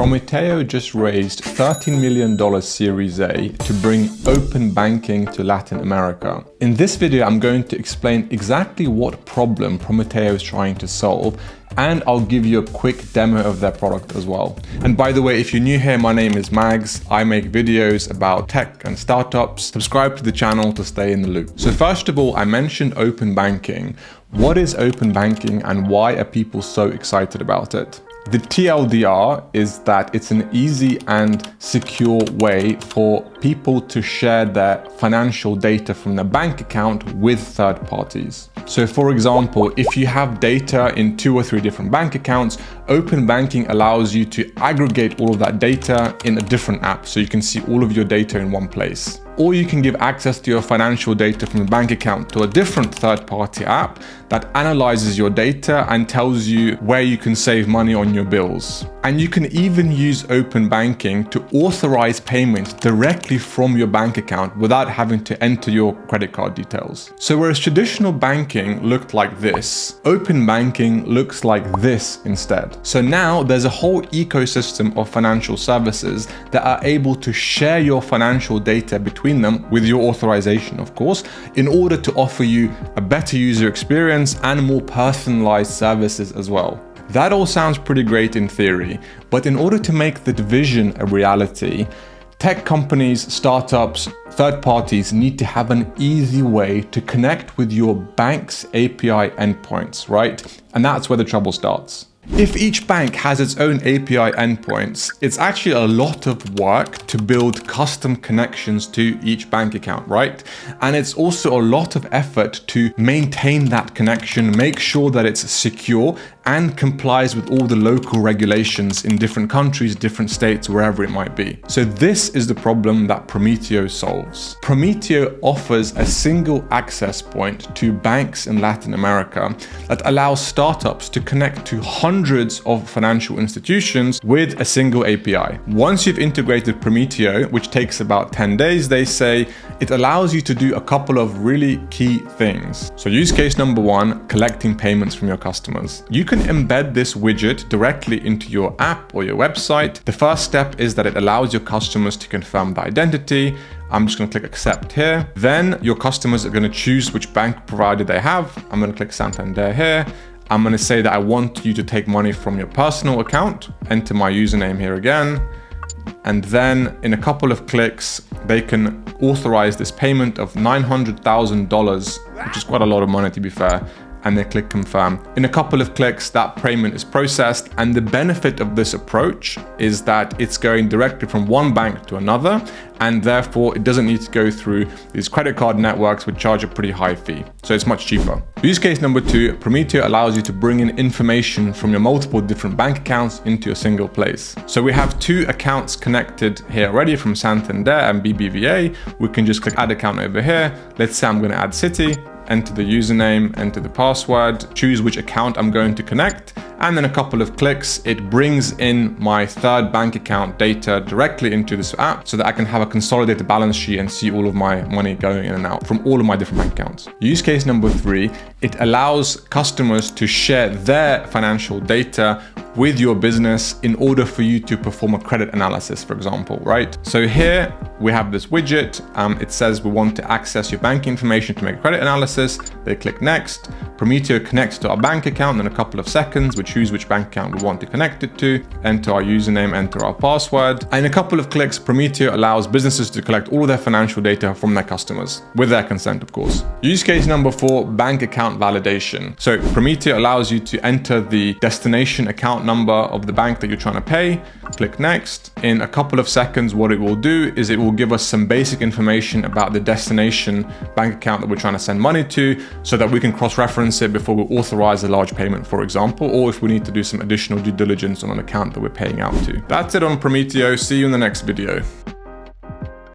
Prometeo just raised $13 million Series A to bring open banking to Latin America. In this video, I'm going to explain exactly what problem Prometeo is trying to solve, and I'll give you a quick demo of their product as well. And by the way, if you're new here, my name is Mags. I make videos about tech and startups. Subscribe to the channel to stay in the loop. So first of all, I mentioned open banking. What is open banking and why are people so excited about it? The TLDR is that it's an easy and secure way for people to share their financial data from their bank account with third parties. So for example, if you have data in 2 or 3 different bank accounts, open banking allows you to aggregate all of that data in a different app so you can see all of your data in one place. Or you can give access to your financial data from the bank account to a different third-party app that analyzes your data and tells you where you can save money on your bills. And you can even use open banking to authorize payments directly from your bank account without having to enter your credit card details. So whereas traditional banking looked like this, open banking looks like this instead. So now there's a whole ecosystem of financial services that are able to share your financial data between them with your authorization, of course, in order to offer you a better user experience and more personalized services as well. That all sounds pretty great in theory, but in order to make the vision a reality, tech companies, startups, third parties need to have an easy way to connect with your bank's API endpoints, right? And that's where the trouble starts. If each bank has its own API endpoints, it's actually a lot of work to build custom connections to each bank account, right? And it's also a lot of effort to maintain that connection, make sure that it's secure and complies with all the local regulations in different countries, different states, wherever it might be. So this is the problem that Prometeo solves. Prometeo offers a single access point to banks in Latin America that allows startups to connect to hundreds of financial institutions with a single API. Once you've integrated Prometeo, which takes about 10 days, they say, it allows you to do a couple of really key things. So use case number 1, collecting payments from your customers. You can embed this widget directly into your app or your website. The first step is that it allows your customers to confirm the identity. I'm just going to click accept here. Then your customers are going to choose which bank provider they have. I'm going to click Santander here. I'm going to say that I want you to take money from your personal account. Enter my username here again. And then in a couple of clicks, they can authorize this payment of $900,000, which is quite a lot of money to be fair. And they click confirm. In a couple of clicks, that payment is processed. And the benefit of this approach is that it's going directly from one bank to another. And therefore it doesn't need to go through these credit card networks which charge a pretty high fee. So it's much cheaper. Use case number 2, Prometeo allows you to bring in information from your multiple different bank accounts into a single place. So we have 2 accounts connected here already from Santander and BBVA. We can just click add account over here. Let's say I'm going to add city. Enter the username, enter the password, choose which account I'm going to connect, and then a couple of clicks, it brings in my third bank account data directly into this app so that I can have a consolidated balance sheet and see all of my money going in and out from all of my different bank accounts. Use case number 3, it allows customers to share their financial data with your business in order for you to perform a credit analysis, for example, right? So here we have this widget. It says we want to access your bank information to make a credit analysis. They click next. Prometeo connects to our bank account in a couple of seconds. We choose which bank account we want to connect it to, enter our username, enter our password. And in a couple of clicks, Prometeo allows businesses to collect all of their financial data from their customers, with their consent, of course. Use case number 4, bank account validation. So Prometeo allows you to enter the destination account number of the bank that you're trying to pay. Click next. In a couple of seconds, what it will do is it will give us some basic information about the destination bank account that we're trying to send money to so that we can cross-reference it before we authorize a large payment, for example, or if we need to do some additional due diligence on an account that we're paying out to. That's it on Prometeo. See you in the next video.